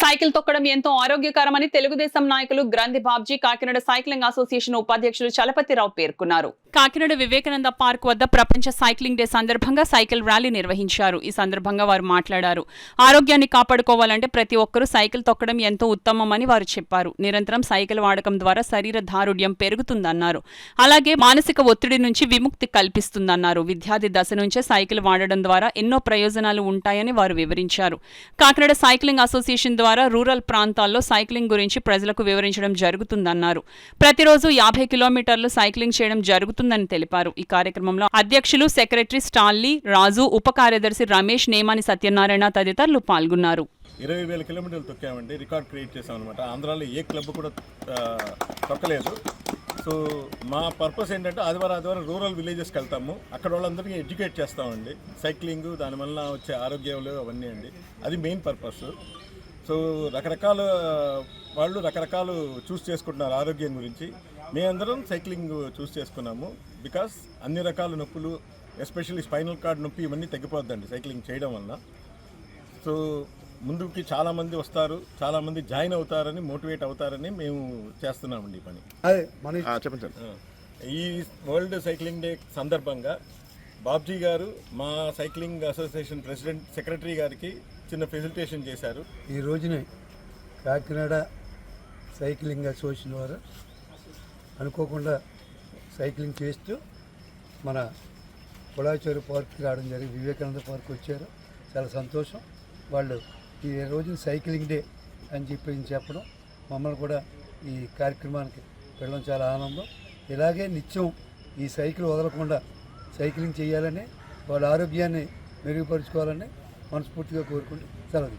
Cycle తొక్కడం ఎంతో ఆరోగ్యకరమని తెలుగుదేశం నాయకులు గ్రంథి బాబ్జీ కాకినాడ సైక్లింగ్ అసోసియేషన్ ఉపాధ్యక్షులు చలపతిరావు పేర్కొన్నారు. కాకినాడ వివేకానంద పార్క్ వద్ద ప్రపంచ సైక్లింగ్ డే సందర్భంగా సైకిల్ ర్యాలీ నిర్వహించారు. ఈ సందర్భంగా వారు మాట్లాడారు. ఆరోగ్యాన్ని కాపాడుకోవాలంటే ప్రతి ఒక్కరూ సైకిల్ తొక్కడం ఎంతో ఉత్తమమని వారు చెప్పారు. నిరంతరం సైకిల్ వాడకం ద్వారా శరీర దారుఢ్యం పెరుగుతుందన్నారు. అలాగే మానసిక ఒత్తిడి నుంచి విముక్తి కల్పిస్తుందన్నారు. విద్యార్థి దశ నుంచే సైకిల్ వాడడం ద్వారా ఎన్నో ప్రయోజనాలు ఉంటాయని వారు వివరించారు. కాకినాడ సైక్లింగ్ అసోసియేషన్ ద్వారా రూరల్ ప్రాంతాల్లో సైక్లింగ్ గురించి ప్రజలకు వివరించడం జరుగుతుందన్నారు. ప్రతిరోజు 50 కిలోమీటర్లు సైక్లింగ్ చేయడం జరుగుతుందని తెలిపారు. ఈ కార్యక్రమంలో అధ్యక్షులు, సెక్రటరీ స్టాన్లీ రాజు, ఉప కార్యదర్శి రమేష్, నేమాని సత్యనారాయణ తదితరులు పాల్గొన్నారు. 20,000 కిలోమీటర్లు తొక్కామండి. రికార్డ్ క్రియేట్ చేసాం అనమాట. ఆంధ్రాలో ఏ క్లబ్ కూడా తొక్కలేదు. సో మా పర్పస్ ఏంటంటే ఆదివారం రూరల్ విలేజెస్కి వెళ్తాము. అక్కడ వాళ్ళందరికీ ఎడ్యుకేట్ చేస్తామండి. సైక్లింగ్, దానివల్ల వచ్చే ఆరోగ్యాలు అవన్నీ అండి. అది మెయిన్ పర్పస్. సో రకరకాల వాళ్ళు రకరకాలు చూస్ చేసుకుంటున్నారు ఆరోగ్యం గురించి. మేమందరం సైక్లింగ్ చూస్ చేసుకున్నాము. బికాస్ అన్ని రకాల నొప్పులు, ఎస్పెషల్లీ స్పైనల్ కార్డ్ నొప్పి, ఇవన్నీ తగ్గిపోద్దండి సైక్లింగ్ చేయడం వల్ల. సో ముందుకి చాలామంది వస్తారు, చాలామంది జాయిన్ అవుతారని, మోటివేట్ అవుతారని మేము చేస్తున్నామండి ఈ పని. చెప్పండి. ఈ వరల్డ్ సైక్లింగ్ డే సందర్భంగా బాబ్జీ గారు మా సైక్లింగ్ అసోసియేషన్ ప్రెసిడెంట్, సెక్రటరీ గారికి చిన్న ఫెసిలిటేషన్ చేశారు. ఈ రోజునే కాకినాడ సైక్లింగ్ అసోసియేషన్ వారు అనుకోకుండా సైక్లింగ్ చేస్తూ మన పొలాచేరు పార్క్కి రావడం జరిగింది. వివేకానంద పార్క్ వచ్చారు. చాలా సంతోషం. వాళ్ళు ఈ రోజున సైక్లింగ్ డే అని చెప్పడం, మమ్మల్ని కూడా ఈ కార్యక్రమానికి వెళ్ళడం చాలా ఆనందం. ఇలాగే నిత్యం ఈ సైకిల్ వదలకుండా సైక్లింగ్ చేయాలని, వాళ్ళ ఆరోగ్యాన్ని మెరుగుపరుచుకోవాలని మనస్ఫూర్తిగా కోరుకుంటూ సెలవు.